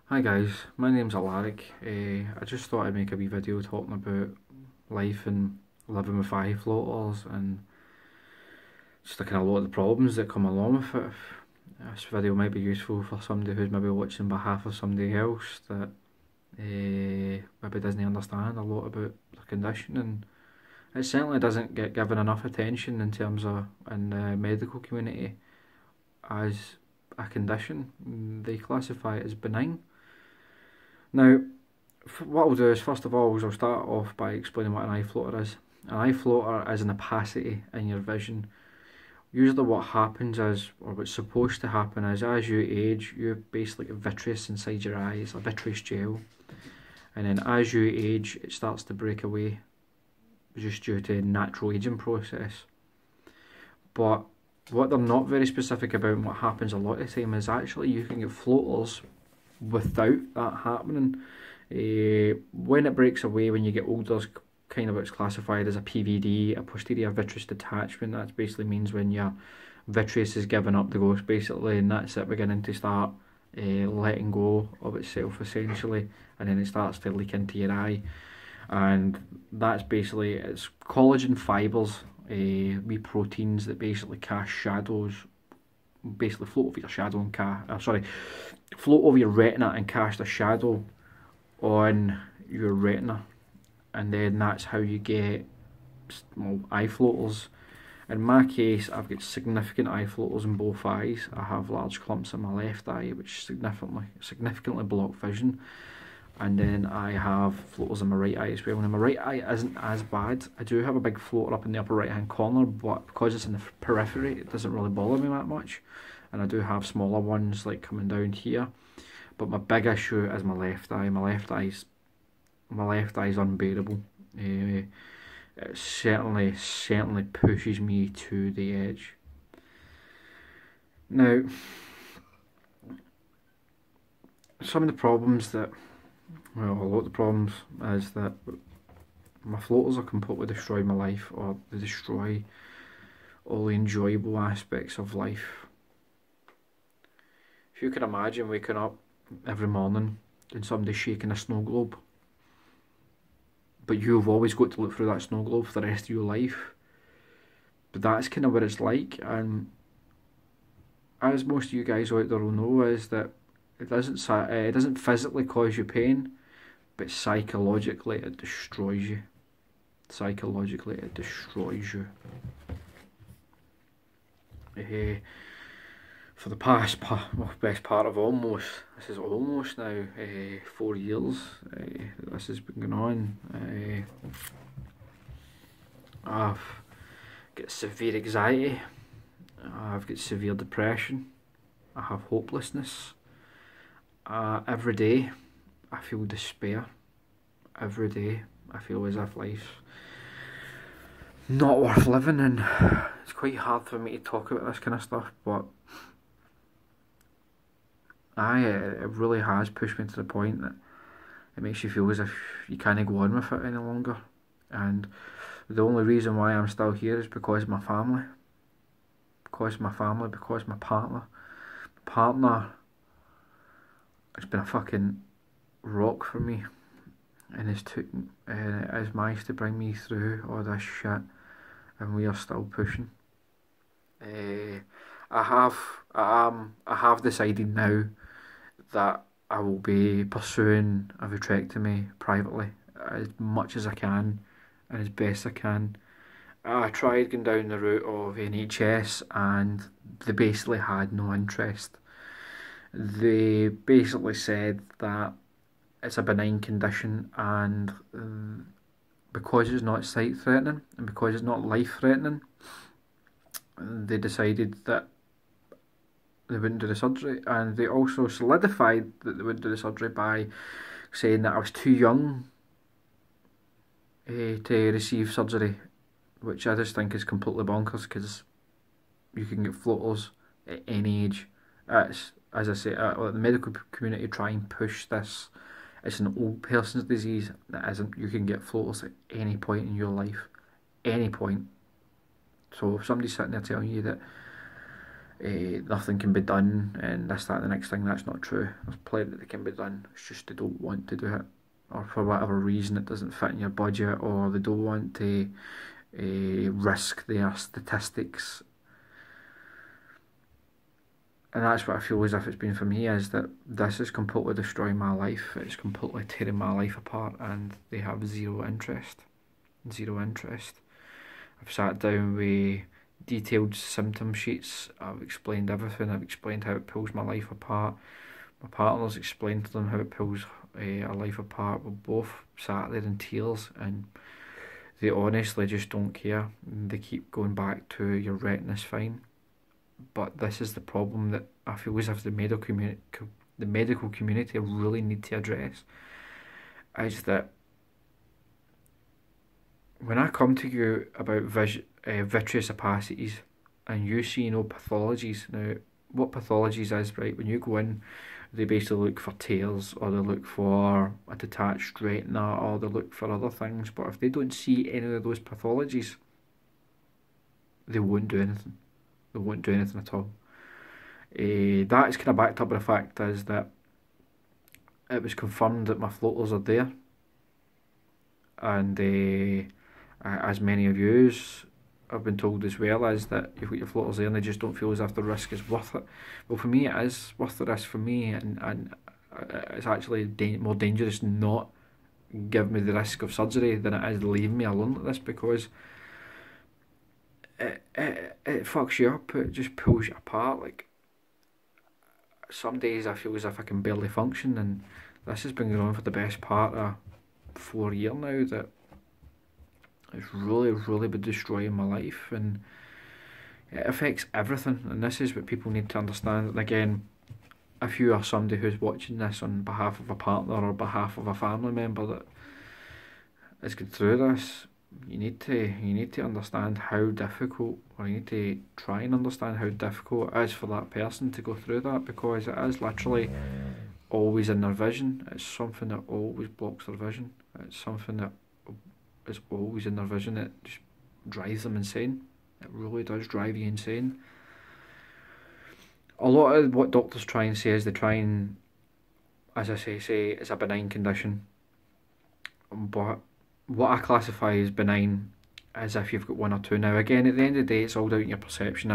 Hi guys, my name's Alaric. I just thought I'd make a wee video talking about life and living with eye floaters and just looking at a lot of the problems that come along with it. This video might be useful for somebody who's maybe watching on behalf of somebody else that maybe doesn't understand a lot about the condition, and it certainly doesn't get given enough attention in terms of in the medical community as a condition. They classify it as benign. Now, what I'll do is, first of all, I'll start off by explaining what an eye floater is. An eye floater is an opacity in your vision. Usually what happens is, or what's supposed to happen is, as you age, you basically get vitreous inside your eyes, a vitreous gel. And then as you age, it starts to break away, just due to natural aging process. But what they're not very specific about, and what happens a lot of the time, is actually you can get floaters without that happening. When it breaks away when you get older, it's kind of what's classified as a PVD, a posterior vitreous detachment. That basically means when your vitreous is given up the ghost, basically, and that's it beginning to start letting go of itself essentially, and then it starts to leak into your eye. And that's basically, it's collagen fibres, wee proteins that basically cast shadows, basically float over your shadow and float over your retina and cast a shadow on your retina, and then that's how you get, well, eye floaters. In my case, I've got significant eye floaters in both eyes. I have large clumps in my left eye, which significantly block vision, and then I have floaters in my right eye as well. And my right eye isn't as bad. I do have a big floater up in the upper right hand corner, but because it's in the periphery, it doesn't really bother me that much. And I do have smaller ones like coming down here, but my big issue is my left eye. My left eye is unbearable. It certainly pushes me to the edge. Now, some of the problems that, well, a lot of the problems is that my floaters are completely destroying my life, or they destroy all the enjoyable aspects of life. If you can imagine waking up every morning and somebody shaking a snow globe, but you've always got to look through that snow globe for the rest of your life. But that's kind of what it's like, and as most of you guys out there will know, is that it doesn't physically cause you pain, but psychologically it destroys you. Psychologically it destroys you. For the best part of this is almost now 4 years this has been going on. I've got severe anxiety, I've got severe depression, I have hopelessness. Every day I feel despair. Every day I feel as if life's not worth living, and it's quite hard for me to talk about this kind of stuff, but it really has pushed me to the point that it makes you feel as if you can't go on with it any longer. And the only reason why I'm still here is because of my family. Because of my family, because of my partner. My partner has been a fucking rock for me, and it has managed to bring me through all this shit, and we are still pushing. I have decided now that I will be pursuing a vitrectomy privately as much as I can and as best I can. I tried going down the route of NHS, and they basically had no interest. They basically said that it's a benign condition, and because it's not sight threatening and because it's not life threatening, they decided that they wouldn't do the surgery. And they also solidified that they wouldn't do the surgery by saying that I was too young to receive surgery, which I just think is completely bonkers, because you can get floaters at any age. As I say, the medical community try and push this. It's an old person's disease. That isn't. You can get floaters at any point in your life, any point. So if somebody's sitting there telling you that nothing can be done and this, that, and the next thing. That's not true. There's plenty that can be done. It's just they don't want to do it, or for whatever reason it doesn't fit in your budget, or they don't want to risk their statistics. And that's what I feel as if it's been for me, is that this is completely destroying my life. It's completely tearing my life apart, and they have zero interest. Zero interest. I've sat down with detailed symptom sheets. I've explained everything. I've explained how it pulls my life apart. My partner's explained to them how it pulls our life apart. We both sat there in tears, and they honestly just don't care. They keep going back to your retina's fine. But this is the problem that I feel as if the medical community really need to address, is that when I come to you about vitreous opacities and you see no pathologies, now what pathologies is, right, when you go in, they basically look for tears, or they look for a detached retina, or they look for other things, but if they don't see any of those pathologies, they won't do anything. They won't do anything at all. That is kind of backed up by the fact is that it was confirmed that my floaters are there, and as many of yous have been told as well, is that you've got your floaters there and they just don't feel as if the risk is worth it. Well, for me it is worth the risk for me, and it's actually more dangerous not give me the risk of surgery than it is leaving me alone like this, because it fucks you up. It just pulls you apart. Like, some days I feel as if I can barely function, and this has been going on for the best part of 4 years now, that it's really been destroying my life, and it affects everything. And this is what people need to understand. And again, if you are somebody who's watching this on behalf of a partner or behalf of a family member that is going through this, you need to understand how difficult, or you need to try and understand how difficult it is for that person to go through that, because it is literally always in their vision. It's something that always blocks their vision. It's something that is always in their vision. It just drives them insane. It really does drive you insane. A lot of what doctors try and say is they try and, as I say it's a benign condition, but what I classify as benign is if you've got one or two. Now again, at the end of the day, it's all down to your perception.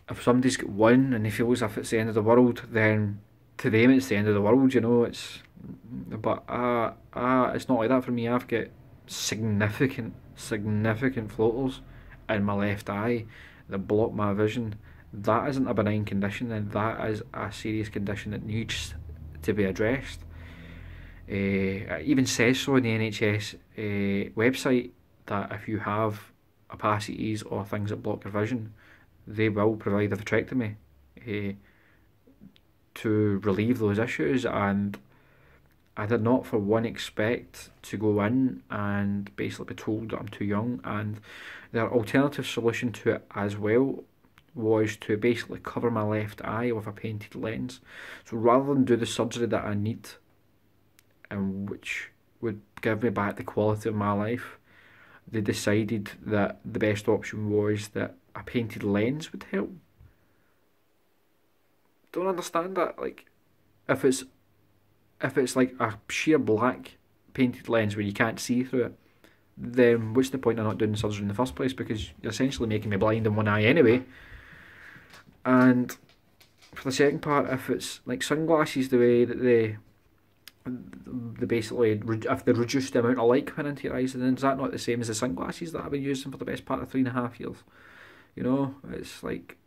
If somebody's got one and they feel as if it's the end of the world, then to them it's the end of the world, you know. But it's not like that for me. I've got significant floaters in my left eye that block my vision. That isn't a benign condition, and that is a serious condition that needs to be addressed. It even says so in the NHS website that if you have opacities or things that block your vision, they will provide a vitrectomy to relieve those issues. And I did not for one expect to go in and basically be told that I'm too young, and their alternative solution to it as well was to basically cover my left eye with a painted lens. So rather than do the surgery that I need, and which would give me back the quality of my life, they decided that the best option was that a painted lens would help. Don't understand that. Like, if it's like a sheer black painted lens where you can't see through it, then what's the point of not doing the surgery in the first place? Because you're essentially making me blind in one eye anyway. And for the second part, if it's like sunglasses, the way that they basically, if they reduce the amount of light coming into your eyes, then is that not the same as the sunglasses that I've been using for the best part of 3.5 years? You know, it's like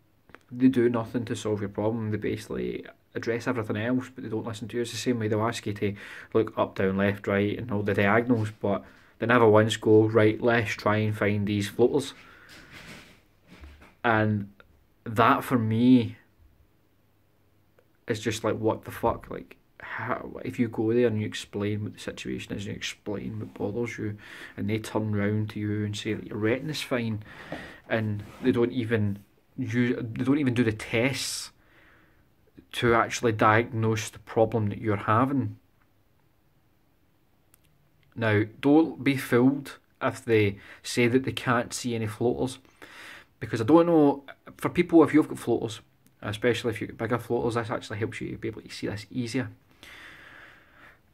they do nothing to solve your problem. They basically address everything else, but they don't listen to you. It's the same way they'll ask you to look up, down, left, right, and all the diagonals, but they never once go, right, let's try and find these floaters. And that for me is just like, what the fuck? Like, how, if you go there and you explain what the situation is and you explain what bothers you, and they turn round to you and say that your retina's fine, and they don't even do the tests to actually diagnose the problem that you're having. Now, don't be fooled if they say that they can't see any floaters, because I don't know, for people, if you've got floaters, especially if you've got bigger floaters, this actually helps you be able to see this easier.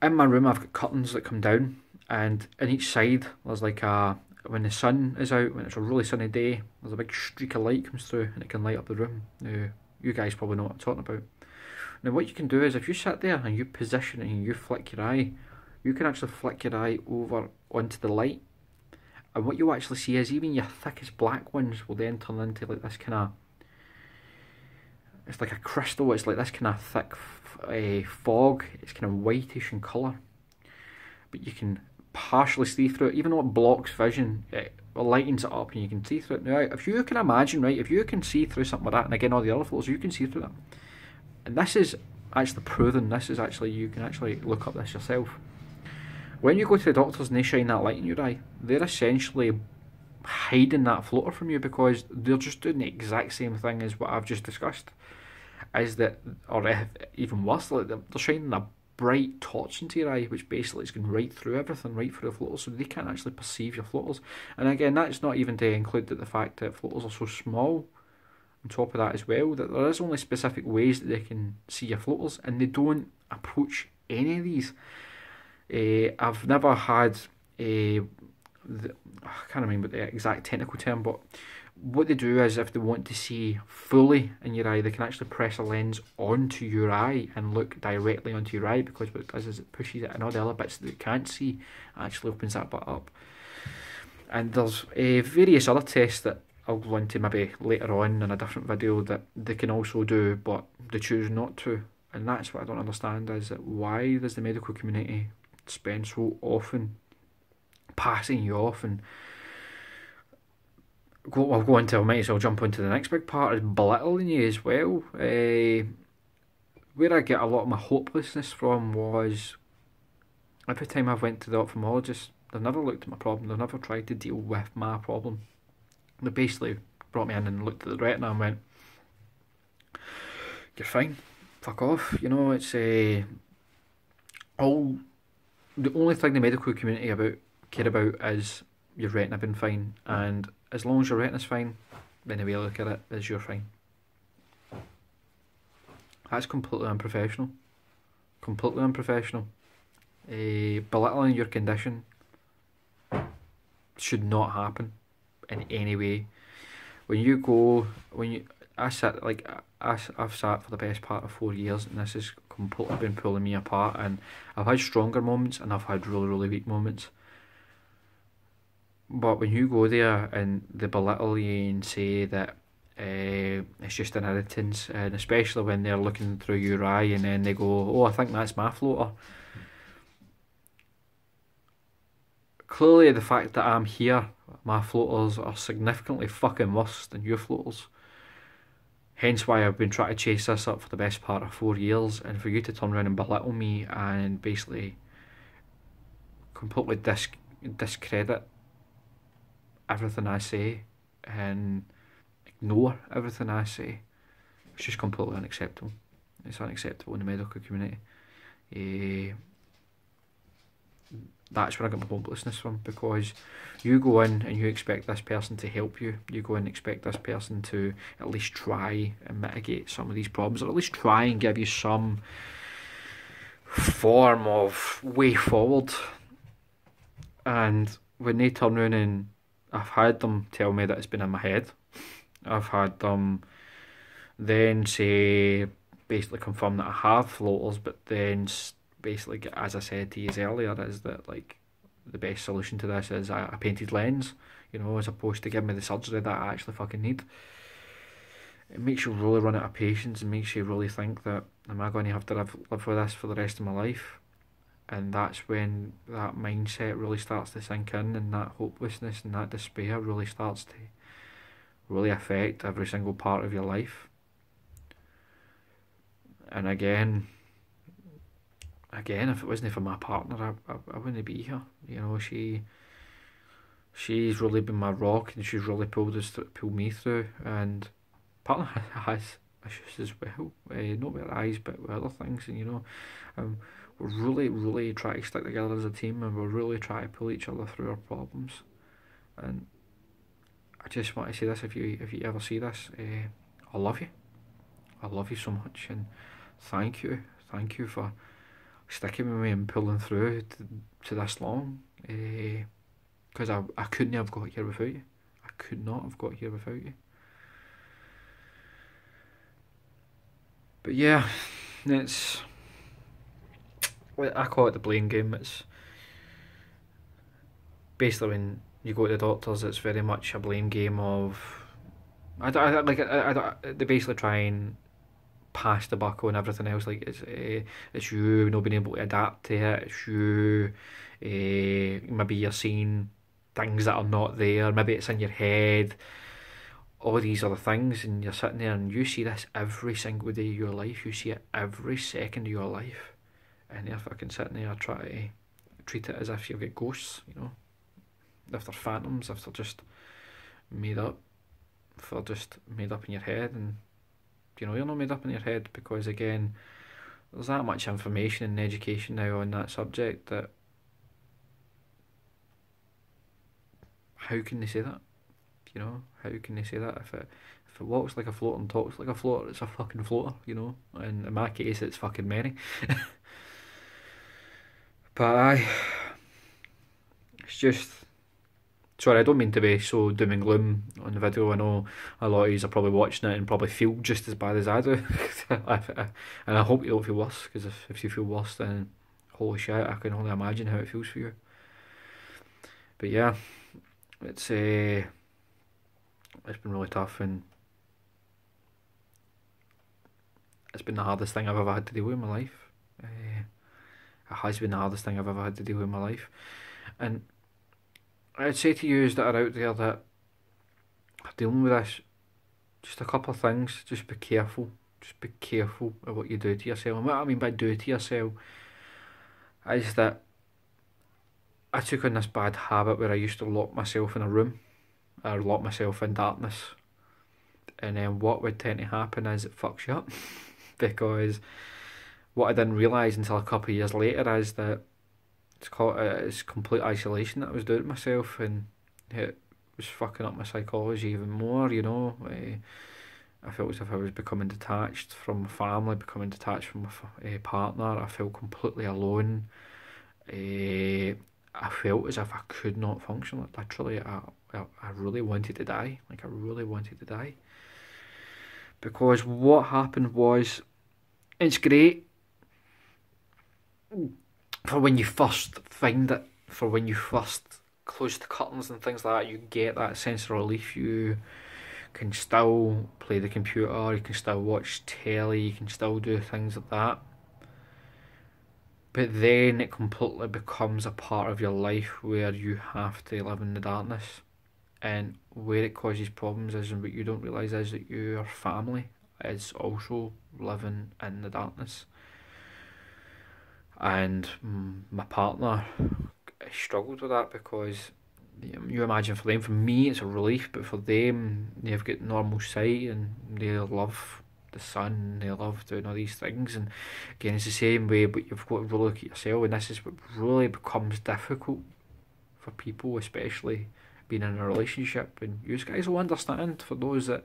In my room I've got curtains that come down, and in each side there's like when the sun is out, when it's a really sunny day, there's a big streak of light comes through and it can light up the room. Now, you guys probably know what I'm talking about. Now what you can do is, if you sit there and you position it and you flick your eye, you can actually flick your eye over onto the light, and what you'll actually see is even your thickest black ones will then turn into like this kind of, it's like a crystal, it's like this kind of thick fog, it's kind of whitish in colour, but you can partially see through it. Even though it blocks vision, it lightens it up and you can see through it. Now, if you can imagine, right, if you can see through something like that, and again all the other photos, you can see through that, and this is actually proven, this is actually, you can actually look up this yourself. When you go to the doctors and they shine that light in your eye, they're essentially hiding that floater from you, because they're just doing the exact same thing as what I've just discussed. Is that, or even worse, like they're shining a bright torch into your eye, which basically is going right through everything, right through the floaters, so they can't actually perceive your floaters. And again, that's not even to include the fact that floaters are so small. On top of that as well, that there is only specific ways that they can see your floaters, and they don't approach any of these. I've never had I can't remember the exact technical term, but what they do is, if they want to see fully in your eye, they can actually press a lens onto your eye and look directly onto your eye, because what it does is it pushes it, and all the other bits that you can't see actually opens that bit up. And there's various other tests that I'll go into maybe later on in a different video that they can also do, but they choose not to. And that's what I don't understand, is that why does the medical community spend so often passing you off, and I'll go into, I might as well jump into the next big part, is belittling you as well. Where I get a lot of my hopelessness from was, every time I've went to the ophthalmologist, they've never looked at my problem, they've never tried to deal with my problem. They basically brought me in and looked at the retina and went, "You're fine, fuck off." You know, it's all, the only thing the medical community care about is your retina being fine, and as long as your retina's fine, then the way I look at it is you're fine. That's completely unprofessional. Completely unprofessional. Belittling your condition should not happen in any way. I've sat for the best part of 4 years, and this has completely been pulling me apart, and I've had stronger moments and I've had really, really weak moments. But when you go there and they belittle you and say that it's just an irritance, and especially when they're looking through your eye and then they go, "Oh, I think that's my floater." Clearly the fact that I'm here, my floaters are significantly fucking worse than your floaters. Hence why I've been trying to chase this up for the best part of 4 years, and for you to turn around and belittle me and basically completely discredit everything I say and ignore everything I say, it's just completely unacceptable. It's unacceptable in the medical community. That's where I get my hopelessness from, because you go in and you expect this person to help you. You go in and expect this person to at least try and mitigate some of these problems, or at least try and give you some form of way forward. And when they turn around, and I've had them tell me that it's been in my head, I've had them then say, basically confirm that I have floaters, but then basically, as I said to you earlier, is that like the best solution to this is a painted lens, you know, as opposed to giving me the surgery that I actually fucking need. It makes you really run out of patience, and makes you really think that, am I going to have to live with this for the rest of my life? And that's when that mindset really starts to sink in, and that hopelessness and that despair really starts to really affect every single part of your life. And again, if it wasn't for my partner, I wouldn't be here. You know, she's really been my rock, and she's really pulled me through. And partner has issues as well, not with her eyes, but with other things. And you know, we're really, really trying to stick together as a team, and we're really trying to pull each other through our problems. And I just want to say this, if you ever see this, I love you. I love you so much, and thank you. Thank you for sticking with me and pulling through to this long. Because I couldn't have got here without you. I could not have got here without you. But yeah, it's, I call it the blame game. It's basically when you go to the doctors, it's very much a blame game of, they basically try and pass the buck on everything else. Like it's you not being able to adapt to it. It's you, maybe you're seeing things that are not there. Maybe it's in your head. All these other things, and you're sitting there and you see this every single day of your life. You see it every second of your life, and you're fucking sitting there trying to treat it as if you've got ghosts. You know, if they're phantoms, if they're just made up, if they're just made up in your head. And you know, you're not made up in your head, because again, there's that much information and education now on that subject that how can they say that? You know, how can they say that? If it walks like a floater and talks like a floater, it's a fucking floater, you know. And in my case, it's fucking many. But it's just, sorry, I don't mean to be so doom and gloom on the video. I know a lot of you are probably watching it and probably feel just as bad as I do. And I hope you don't feel worse, because if you feel worse, then holy shit, I can only imagine how it feels for you. But yeah, it's been really tough, and it's been the hardest thing I've ever had to deal with in my life. It has been the hardest thing I've ever had to deal with in my life. And I'd say to you that are out there that are dealing with this, just a couple of things. Just be careful. Just be careful of what you do to yourself. And what I mean by do to yourself is that I took on this bad habit where I used to lock myself in a room, or lock myself in darkness. And then what would tend to happen is it fucks you up. Because what I didn't realise until a couple of years later is that it's complete isolation that I was doing to myself, and it was fucking up my psychology even more, you know. I felt as if I was becoming detached from my family, becoming detached from my partner. I felt completely alone. I felt as if I could not function. Like, literally, I really wanted to die. Like, I really wanted to die. Because what happened was, it's great for when you first find it, for when you first close the curtains and things like that, you get that sense of relief. You can still play the computer, you can still watch telly, you can still do things like that. But then it completely becomes a part of your life where you have to live in the darkness. And where it causes problems is, and what you don't realise is, that your family is also living in the darkness. And my partner struggled with that, because you imagine for them, for me it's a relief, but for them, they've got normal sight and they love the sun, they love doing all these things. And again, it's the same way, but you've got to really look at yourself, and this is what really becomes difficult for people, especially being in a relationship. And you guys will understand, for those that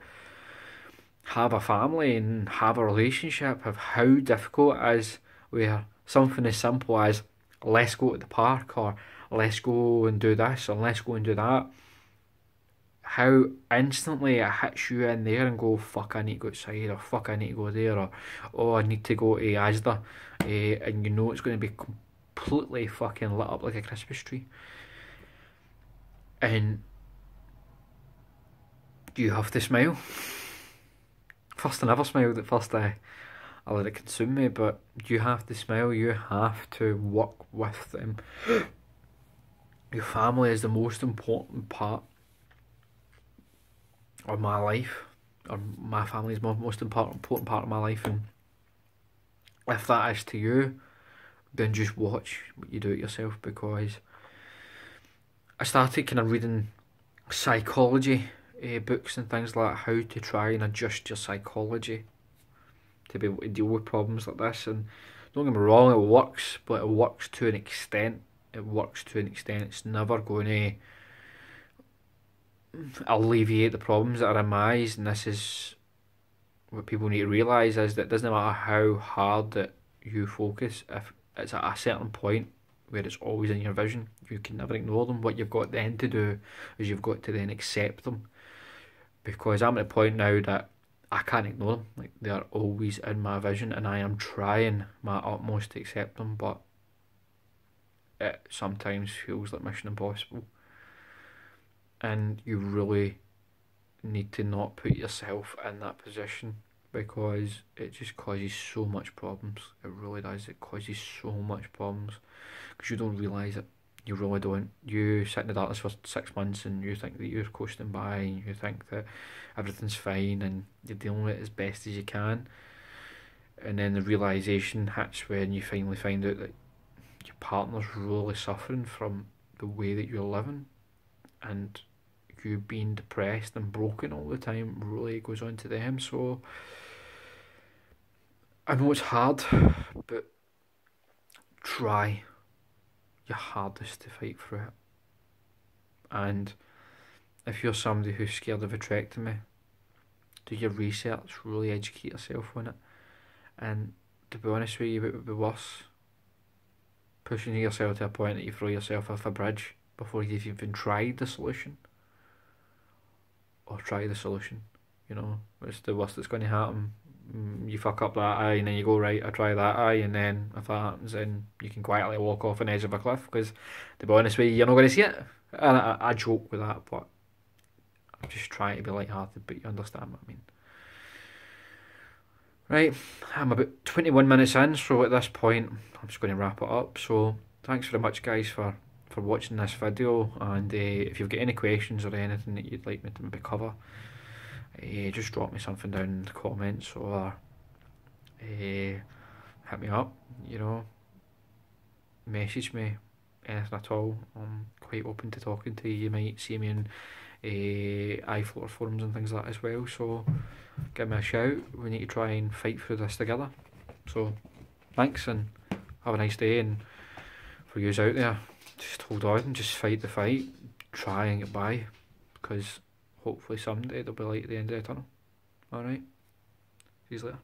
have a family and have a relationship, of how difficult it is, where something as simple as let's go to the park, or let's go and do this, or let's go and do that, how instantly it hits you in there and go, fuck, I need to go outside, or fuck, I need to go there, or oh, I need to go to Asda, and you know it's going to be completely fucking lit up like a Christmas tree. And you have to smile. First, I never smiled at first. I let it consume me, but you have to smile. You have to work with them. Your family is the most important part of my life, or my family is the most important part of my life. And if that is to you, then just watch what you do it yourself. Because I started kind of reading psychology books and things like that, how to try and adjust your psychology to be able to deal with problems like this. And don't get me wrong, it works, but it works to an extent. It works to an extent. It's never going to alleviate the problems that are in my eyes, and this is what people need to realise, is that it doesn't matter how hard that you focus, if it's at a certain point where it's always in your vision, you can never ignore them. What you've got then to do is you've got to then accept them, because I'm at a point now that I can't ignore them. Like, they are always in my vision, and I am trying my utmost to accept them, but it sometimes feels like mission impossible. And you really need to not put yourself in that position, because it just causes so much problems. It really does. It causes so much problems because you don't realise it. You really don't. You sit in the darkness for 6 months and you think that you're coasting by and you think that everything's fine and you're dealing with it as best as you can. And then the realisation hits when you finally find out that your partner's really suffering from the way that you're living, and you being depressed and broken all the time really goes on to them. So I know it's hard, but try your hardest to fight through it. And if you're somebody who's scared of vitrectomy, do your research, really educate yourself on it. And to be honest with you, it would be worse pushing yourself to a point that you throw yourself off a bridge before you've even tried the solution. Or try the solution, you know. It's the worst that's going to happen. You fuck up that eye and then you go, right, I try that eye, and then if that happens, then you can quietly walk off an edge of a cliff, because to be honest with you, you're not going to see it. And I joke with that, but I'm just trying to be light-hearted, but you understand what I mean. Right, I'm about 21 minutes in, so at this point I'm just going to wrap it up. So thanks very much, guys, for watching this video, and if you've got any questions or anything that you'd like me to maybe cover, just drop me something down in the comments, or hit me up, you know, message me, anything at all. I'm quite open to talking to you. You might see me in eyefloater forums and things like that as well, so give me a shout. We need to try and fight through this together. So thanks, and have a nice day. And for yous out there, just hold on and just fight the fight, try and get by, because hopefully someday there'll be light at the end of the tunnel. Alright, see you later.